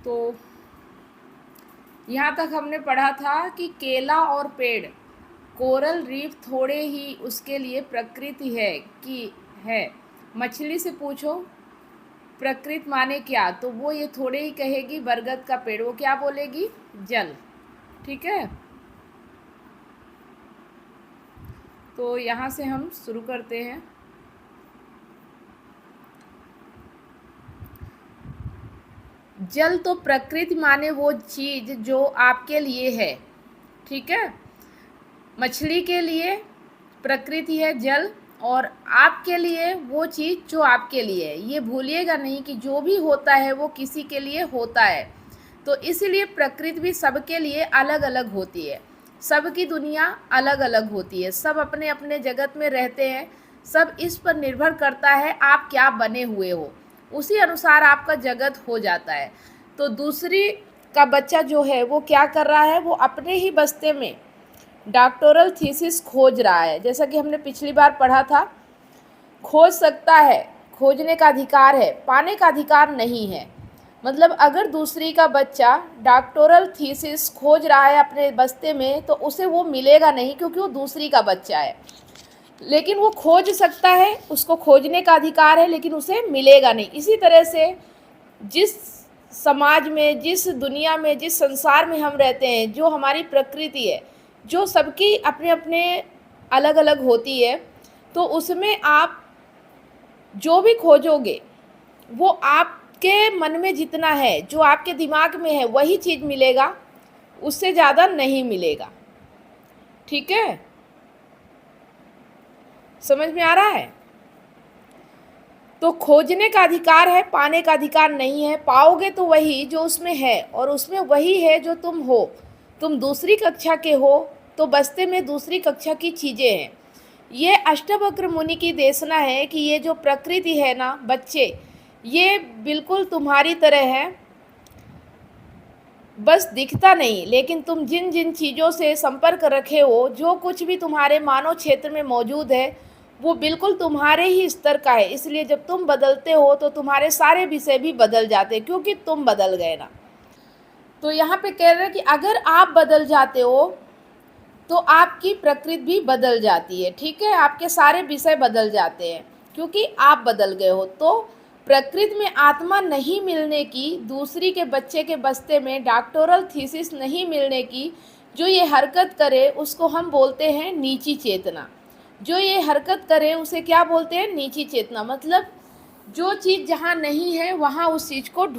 तो यहाँ तक हमने पढ़ा था कि केला और पेड़, कोरल रीफ थोड़े ही उसके लिए प्रकृति है कि है। मछली से पूछो प्रकृति माने क्या, तो वो ये थोड़े ही कहेगी बरगद का पेड़, वो क्या बोलेगी? जल। ठीक है, तो यहाँ से हम शुरू करते हैं। जल तो प्रकृति माने वो चीज जो आपके लिए है। ठीक है, मछली के लिए प्रकृति है जल, और आपके लिए वो चीज़ जो आपके लिए है। ये भूलिएगा नहीं कि जो भी होता है वो किसी के लिए होता है। तो इसलिए प्रकृति भी सबके लिए अलग अलग होती है, सबकी दुनिया अलग अलग होती है, सब अपने अपने जगत में रहते हैं। सब इस पर निर्भर करता है आप क्या बने हुए हो, उसी अनुसार आपका जगत हो जाता है। तो दूसरी का बच्चा जो है वो क्या कर रहा है, वो अपने ही बस्ते में डॉक्टोरल थीसिस खोज रहा है। जैसा कि हमने पिछली बार पढ़ा था, खोज सकता है, खोजने का अधिकार है, पाने का अधिकार नहीं है। मतलब अगर दूसरी का बच्चा डॉक्टोरल थीसिस खोज रहा है अपने बस्ते में, तो उसे वो मिलेगा नहीं, क्योंकि वो दूसरी का बच्चा है। लेकिन वो खोज सकता है, उसको खोजने का अधिकार है, लेकिन उसे मिलेगा नहीं। इसी तरह से जिस समाज में, जिस दुनिया में, जिस संसार में हम रहते हैं, जो हमारी प्रकृति है, जो सबकी अपने अपने अलग अलग होती है, तो उसमें आप जो भी खोजोगे वो आपके मन में जितना है, जो आपके दिमाग में है, वही चीज़ मिलेगा, उससे ज़्यादा नहीं मिलेगा। ठीक है, समझ में आ रहा है? तो खोजने का अधिकार है, पाने का अधिकार नहीं है। पाओगे तो वही जो उसमें है, और उसमें वही है जो तुम हो। तुम दूसरी कक्षा के हो, तो बस्ते में दूसरी कक्षा की चीज़ें हैं। ये अष्टवक्र मुनि की देशना है कि ये जो प्रकृति है ना बच्चे, ये बिल्कुल तुम्हारी तरह है, बस दिखता नहीं। लेकिन तुम जिन जिन चीज़ों से संपर्क रखे हो, जो कुछ भी तुम्हारे मानव क्षेत्र में मौजूद है, वो बिल्कुल तुम्हारे ही स्तर का है। इसलिए जब तुम बदलते हो तो तुम्हारे सारे विषय भी बदल जाते हैं, क्योंकि तुम बदल गए ना। तो यहाँ पे कह रहे हैं कि अगर आप बदल जाते हो तो आपकी प्रकृति भी बदल जाती है। ठीक है, आपके सारे विषय बदल जाते हैं, क्योंकि आप बदल गए हो। तो प्रकृति में आत्मा नहीं मिलने की, दूसरी के बच्चे के बस्ते में डॉक्टोरल थीसिस नहीं मिलने की, जो ये हरकत करे उसको हम बोलते हैं नीची चेतना। जो ये हरकत करे उसे क्या बोलते हैं? नीची चेतना। मतलब जो चीज़ जहाँ नहीं है वहाँ उस चीज़ को ढूंढ